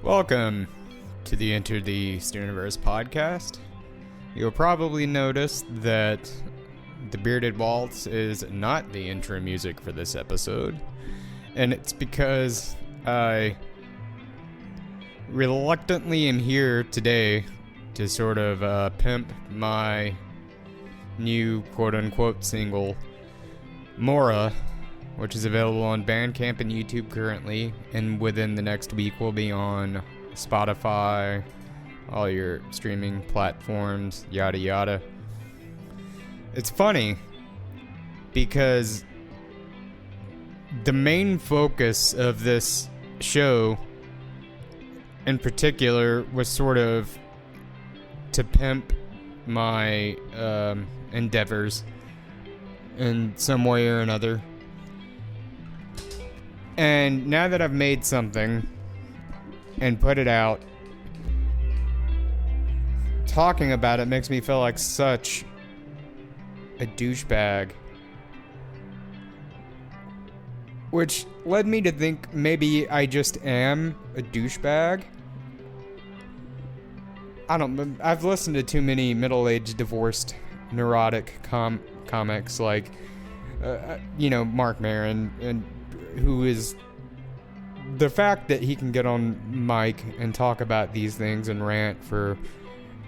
Welcome to the Enter the Universe podcast. You'll probably notice that the Bearded Waltz is not the intro music for this episode, and it's because I reluctantly am here today to sort of pimp my new quote-unquote single, Mora, which is available on Bandcamp and YouTube currently, and within the next week will be on Spotify, all your streaming platforms, yada yada. It's funny because the main focus of this show in particular was sort of to pimp my endeavors in some way or another. And now that I've made something and put it out, talking about it makes me feel like such a douchebag. Which led me to think maybe I just am a douchebag. I've listened to too many middle-aged, divorced, neurotic comics like, Mark Maron, and who is the fact that he can get on mic and talk about these things and rant for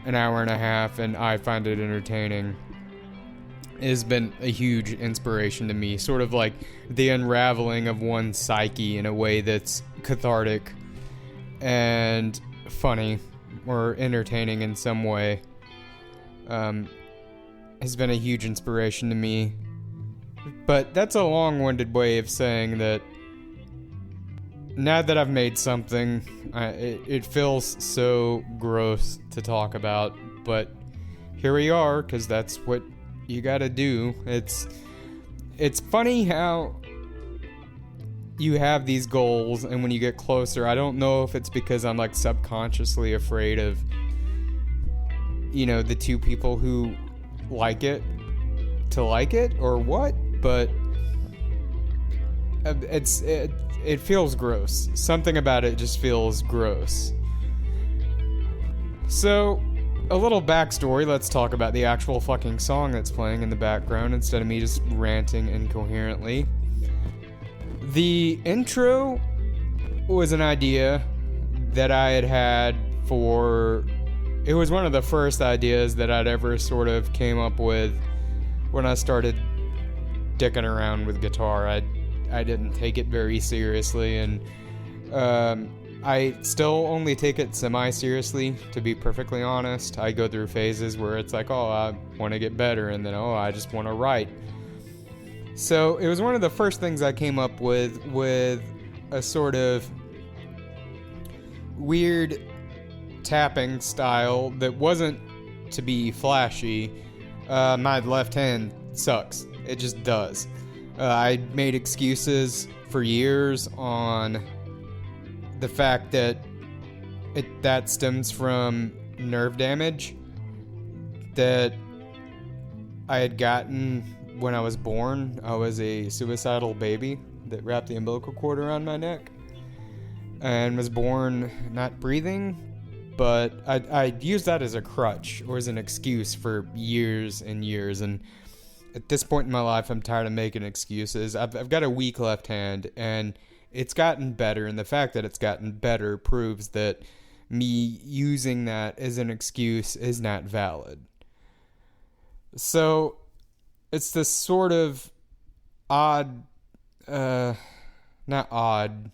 an hour and a half, and I find it entertaining, has been a huge inspiration to me. Sort of like the unraveling of one's psyche in a way that's cathartic and funny or entertaining in some way, has been a huge inspiration to me. But that's a long-winded way of saying that now that I've made something, it feels so gross to talk about, but here we are, because that's what you gotta do. It's funny how you have these goals, and when you get closer, I don't know if it's because I'm like subconsciously afraid of, the two people who like it to like it, or what, but it feels gross. Something about it just feels gross. So, a little backstory. Let's talk about the actual fucking song that's playing in the background instead of me just ranting incoherently. The intro was an idea that I had for... It was one of the first ideas that I'd ever sort of came up with when I started dicking around with guitar. I didn't take it very seriously, and I still only take it semi-seriously, to be perfectly honest. I go through phases where it's like, oh, I want to get better, and then, oh, I just want to write. So it was one of the first things I came up with a sort of weird tapping style that wasn't to be flashy. My left hand sucks. It just does. I made excuses for years on the fact that that stems from nerve damage that I had gotten when I was born. I was a suicidal baby that wrapped the umbilical cord around my neck and was born not breathing, but I used that as a crutch or as an excuse for years and years, and at this point in my life, I'm tired of making excuses. I've got a weak left hand, and it's gotten better, and the fact that it's gotten better proves that me using that as an excuse is not valid. So, it's this sort of odd, not odd,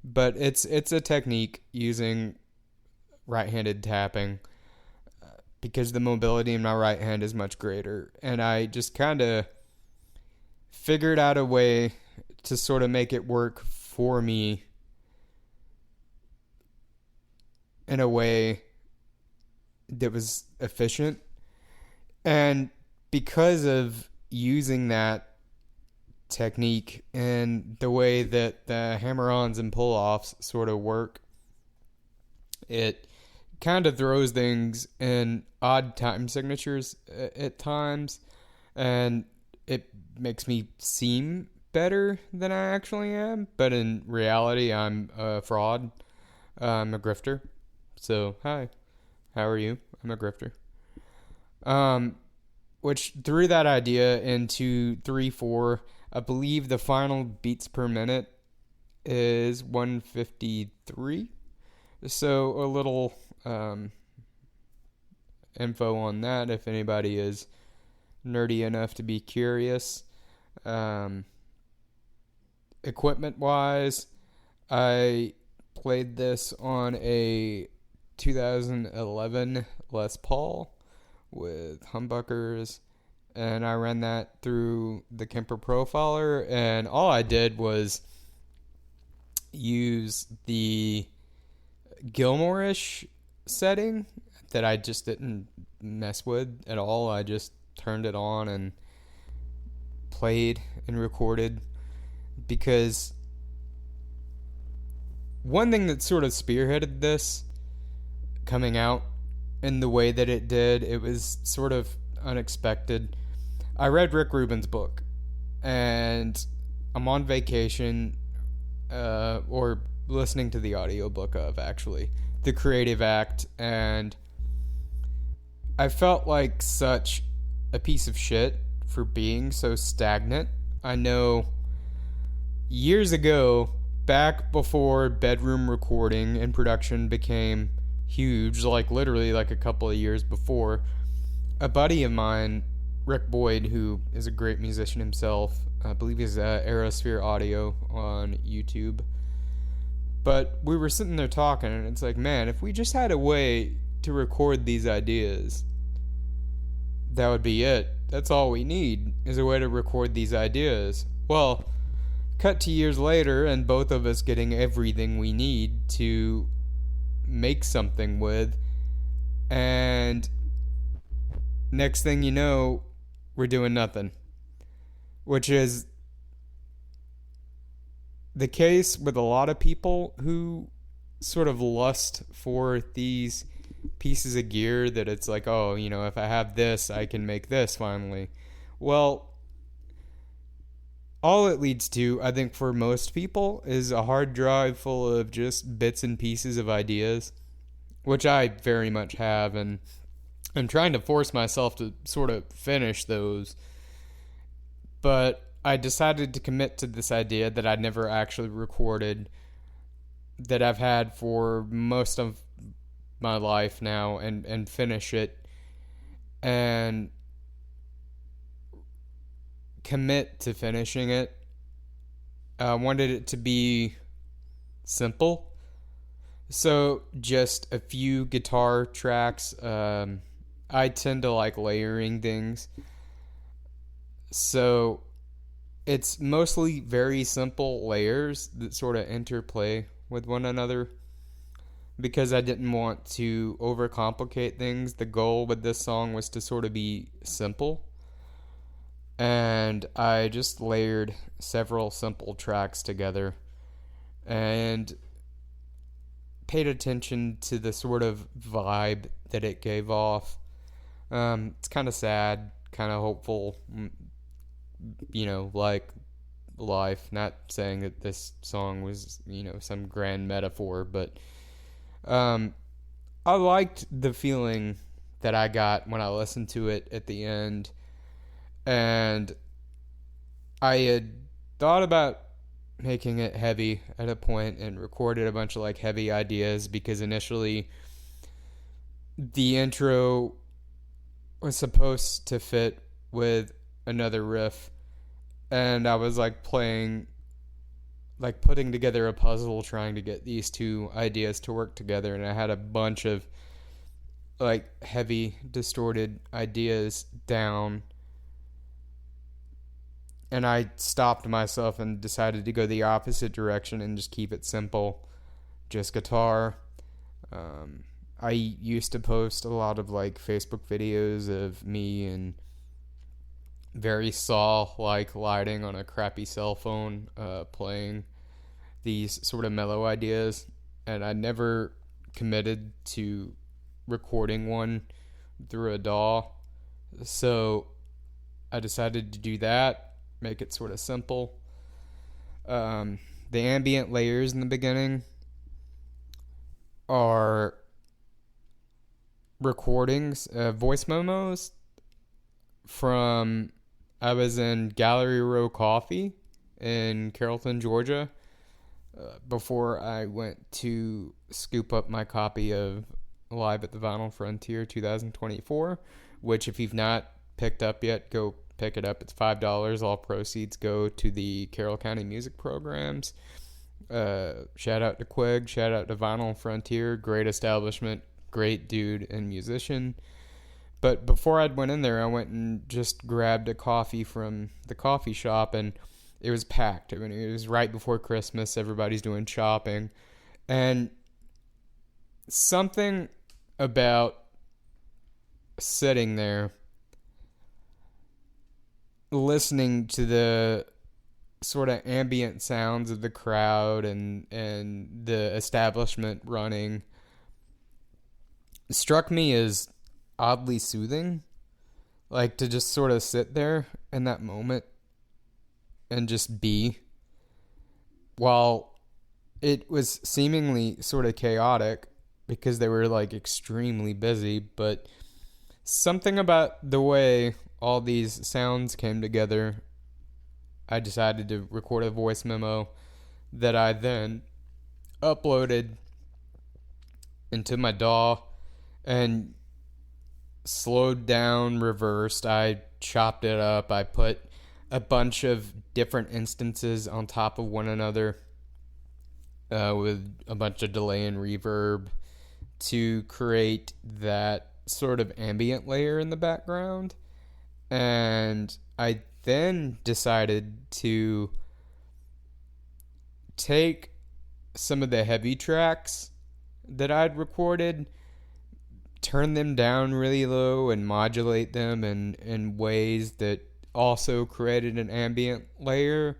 but it's a technique using right-handed tapping, because the mobility in my right hand is much greater. And I just kind of figured out a way to sort of make it work for me in a way that was efficient. And because of using that technique and the way that the hammer-ons and pull-offs sort of work, it kind of throws things in odd time signatures at times, and it makes me seem better than I actually am, but in reality I'm a fraud. I'm a grifter. So, hi. How are you? I'm a grifter. Which threw that idea into 3/4. I believe the final beats per minute is 153. So a little info on that if anybody is nerdy enough to be curious. Equipment wise, I played this on a 2011 Les Paul with humbuckers, and I ran that through the Kemper Profiler, and all I did was use the Gilmore-ish setting that I just didn't mess with at all. I just turned it on and played and recorded, because one thing that sort of spearheaded this coming out in the way that it did, it was sort of unexpected. I read Rick Rubin's book, and I'm on vacation, or listening to the audiobook of, actually, The Creative Act, and I felt like such a piece of shit for being so stagnant. I know years ago, back before bedroom recording and production became huge, like literally like a couple of years before, a buddy of mine, Rick Boyd, who is a great musician himself, I believe he's Aerosphere Audio on YouTube, but we were sitting there talking, and it's like, man, if we just had a way to record these ideas, that would be it. That's all we need, is a way to record these ideas. Well, cut to years later, and both of us getting everything we need to make something with, and next thing you know, we're doing nothing, which is the case with a lot of people who sort of lust for these pieces of gear that it's like, oh, you know, if I have this, I can make this finally. Well, all it leads to, I think, for most people, is a hard drive full of just bits and pieces of ideas, which I very much have, and I'm trying to force myself to sort of finish those. But I decided to commit to this idea that I'd never actually recorded, that I've had for most of my life now, and finish it, and commit to finishing it. I wanted it to be simple, so just a few guitar tracks. I tend to like layering things, so it's mostly very simple layers that sort of interplay with one another, because I didn't want to overcomplicate things. The goal with this song was to sort of be simple, and I just layered several simple tracks together and paid attention to the sort of vibe that it gave off. It's kind of sad, kind of hopeful, you know, like life. Not saying that this song was, you know, some grand metaphor, but I liked the feeling that I got when I listened to it at the end. And I had thought about making it heavy at a point and recorded a bunch of like heavy ideas, because initially the intro was supposed to fit with another riff, and I was like putting together a puzzle trying to get these two ideas to work together, and I had a bunch of like heavy distorted ideas down, and I stopped myself and decided to go the opposite direction and just keep it simple, just guitar. I used to post a lot of like Facebook videos of me and very saw-like lighting on a crappy cell phone, playing these sort of mellow ideas, and I never committed to recording one through a DAW, so I decided to do that, make it sort of simple. The ambient layers in the beginning, are recordings, voice memos from, I was in Gallery Row Coffee in Carrollton, Georgia, before I went to scoop up my copy of Live at the Vinyl Frontier 2024, which if you've not picked up yet, go pick it up. It's $5. All proceeds go to the Carroll County Music Programs. Shout out to Quig, shout out to Vinyl Frontier, great establishment, great dude and musician. But before I went in there, I went and just grabbed a coffee from the coffee shop, and it was packed. I mean, it was right before Christmas. Everybody's doing shopping. And something about sitting there, listening to the sort of ambient sounds of the crowd and the establishment running, struck me as oddly soothing. Like, to just sort of sit there in that moment and just be, while it was seemingly sort of chaotic because they were like extremely busy. But something about the way all these sounds came together, I decided to record a voice memo that I then uploaded into my DAW and slowed down, reversed. I chopped it up. I put a bunch of different instances on top of one another with a bunch of delay and reverb to create that sort of ambient layer in the background. And I then decided to take some of the heavy tracks that I'd recorded, turn them down really low and modulate them in ways that also created an ambient layer.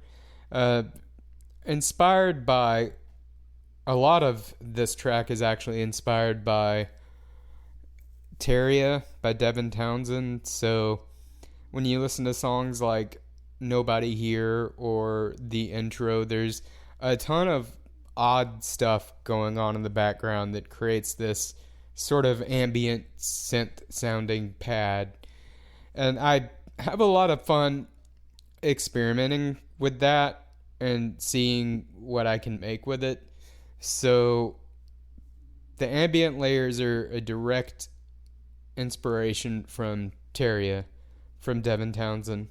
Inspired by, a lot of this track is actually inspired by Terria by Devin Townsend. So when you listen to songs like Nobody Here or the intro, there's a ton of odd stuff going on in the background that creates this sort of ambient synth sounding pad. And I have a lot of fun experimenting with that and seeing what I can make with it. So the ambient layers are a direct inspiration from Terria, from Devin Townsend.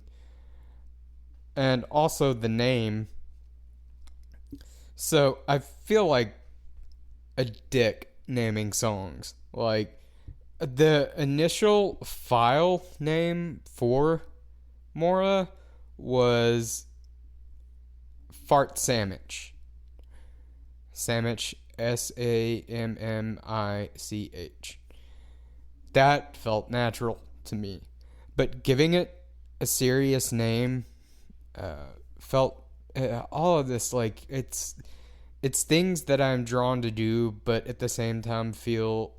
And also the name. So I feel like a dick naming songs. Like, the initial file name for Mora was Fart Sandwich. Sandwich, Sammich. That felt natural to me. But giving it a serious name felt all of this, like, it's things that I'm drawn to do, but at the same time feel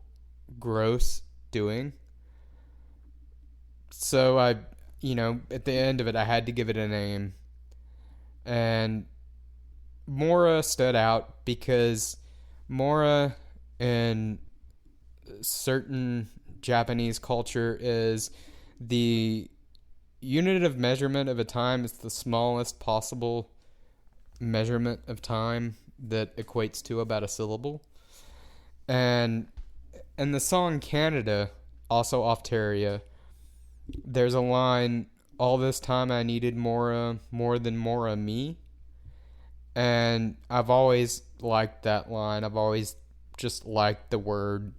gross doing. So I, at the end of it, I had to give it a name. And Mora stood out because Mora in certain Japanese culture is the unit of measurement of a time. It's the smallest possible measurement of time that equates to about a syllable. And in the song Canada, also off Terria, there's a line, all this time I needed Mora more than Mora me. And I've always liked that line. I've always just liked the word.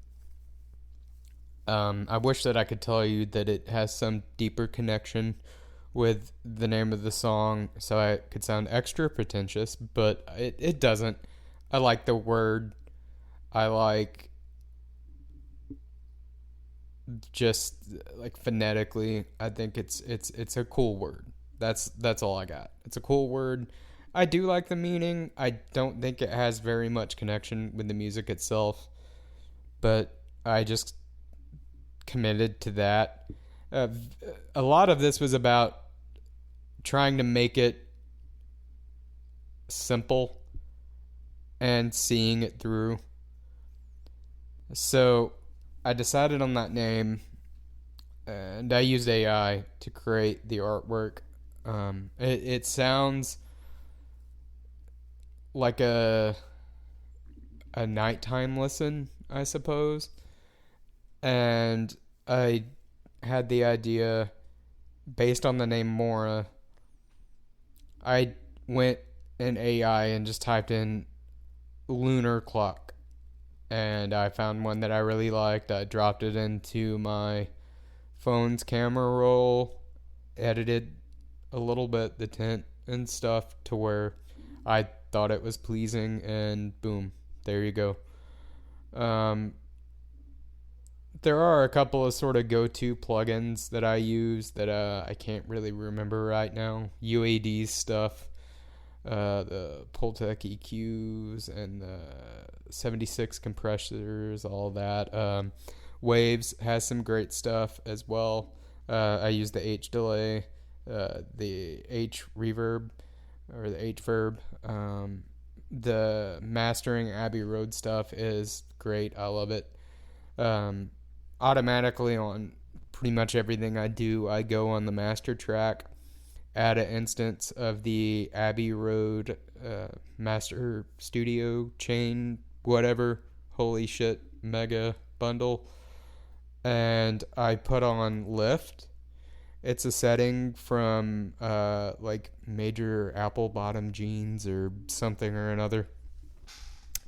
I wish that I could tell you that it has some deeper connection with the name of the song so I could sound extra pretentious, but it doesn't. I like the word. I like just like phonetically, I think it's a cool word. That's all I got. It's a cool word. I do like the meaning. I don't think it has very much connection with the music itself, but I just committed to that. A lot of this was about trying to make it simple and seeing it through. So I decided on that name, and I used AI to create the artwork. It sounds like a nighttime listen, I suppose. And I had the idea based on the name Mora. I went in AI and just typed in lunar clock, and I found one that I really liked. I dropped it into my phone's camera roll, edited a little bit the tint and stuff to where I thought it was pleasing, and boom, there you go. Um, there are a couple of sort of go-to plugins that I use that I can't really remember right now. UAD stuff, the Pultec EQs and the 76 compressors, all that. Waves has some great stuff as well. I use the H delay, the H reverb, or the H verb. The mastering Abbey Road stuff is great. I love it. Automatically on pretty much everything I do, I go on the master track, add an instance of the Abbey Road master studio chain, whatever, holy shit, mega bundle, and I put on lift. It's a setting from like major apple bottom jeans or something or another,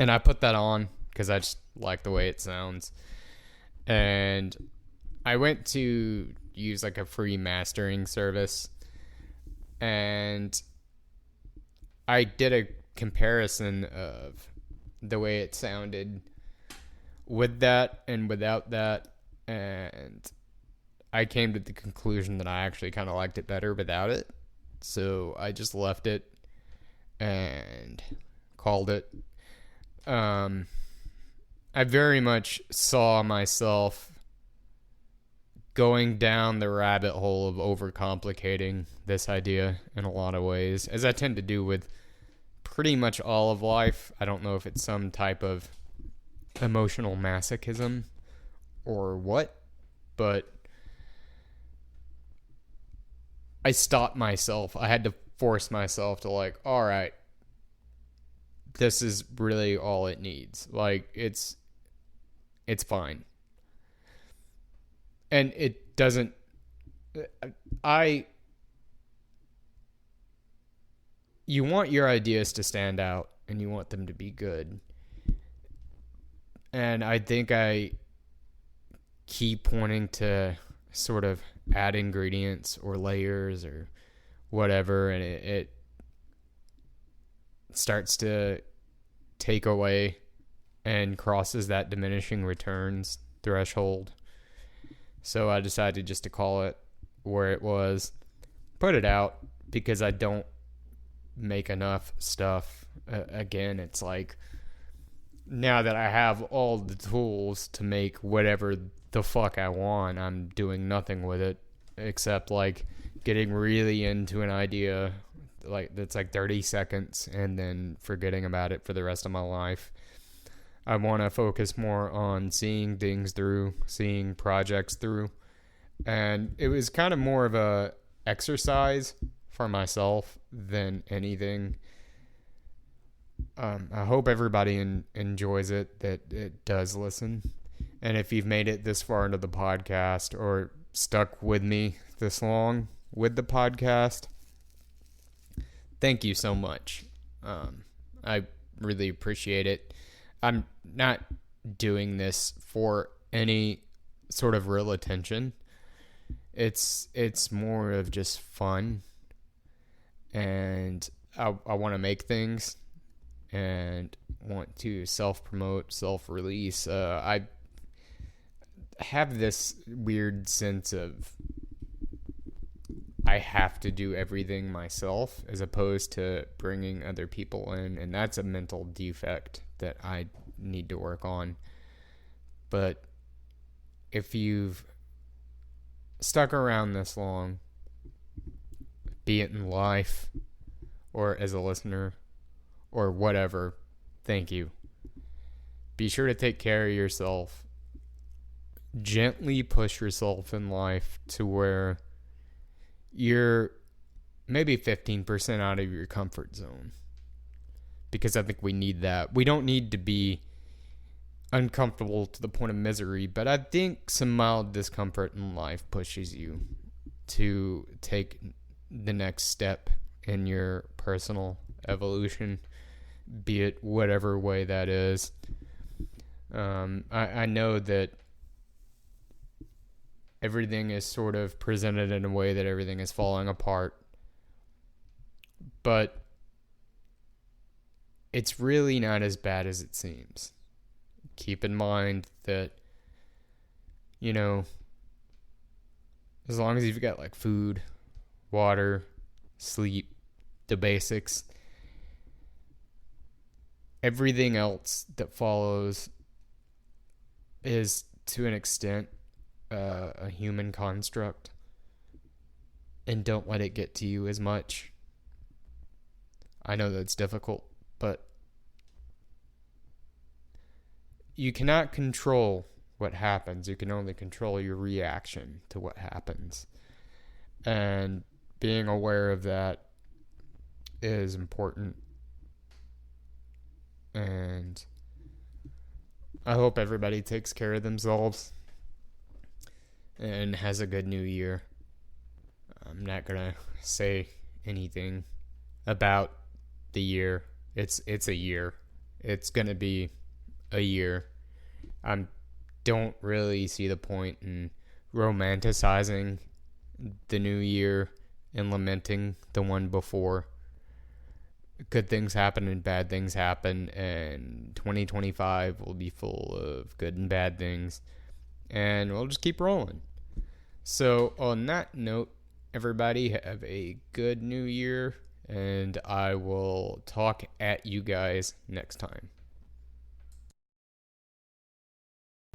and I put that on because I just like the way it sounds. And I went to use like a free mastering service, and I did a comparison of the way it sounded with that and without that, and I came to the conclusion that I actually kind of liked it better without it. So I just left it and called it. I very much saw myself going down the rabbit hole of overcomplicating this idea in a lot of ways, as I tend to do with pretty much all of life. I don't know if it's some type of emotional masochism or what, but I stopped myself. I had to force myself to like, all right, this is really all it needs. Like, it's fine. And it doesn't, you want your ideas to stand out and you want them to be good. And I think I keep wanting to sort of add ingredients or layers or whatever, and it starts to take away and crosses that diminishing returns threshold. So I decided just to call it where it was, put it out, because I don't make enough stuff. Again, it's like, now that I have all the tools to make whatever the fuck I want, I'm doing nothing with it except like getting really into an idea like that's like 30 seconds and then forgetting about it for the rest of my life. I want to focus more on seeing things through, seeing projects through. And it was kind of more of a exercise for myself than anything. I hope everybody enjoys it, that it does listen. And if you've made it this far into the podcast or stuck with me this long with the podcast, thank you so much. I really appreciate it. I'm not doing this for any sort of real attention. It's more of just fun, and I want to make things and want to self-promote, self-release. I have this weird sense of I have to do everything myself as opposed to bringing other people in, and that's a mental defect that I need to work on. But if you've stuck around this long, be it in life or as a listener or whatever, thank you. Be sure to take care of yourself. Gently push yourself in life to where you're maybe 15% out of your comfort zone. Because I think we need that. We don't need to be uncomfortable to the point of misery, but I think some mild discomfort in life pushes you to take the next step in your personal evolution, be it whatever way that is. I know that everything is sort of presented in a way that everything is falling apart, but it's really not as bad as it seems. Keep in mind that, as long as you've got like food, water, sleep, the basics, everything else that follows is to an extent a human construct, and don't let it get to you as much. I know that's difficult, but you cannot control what happens. You can only control your reaction to what happens. And being aware of that is important. And I hope everybody takes care of themselves and has a good new year. I'm not going to say anything about the year. It's a year. It's going to be a year. I don't really see the point in romanticizing the new year and lamenting the one before. Good things happen and bad things happen, and 2025 will be full of good and bad things, and we'll just keep rolling. So on that note, everybody have a good new year, and I will talk at you guys next time.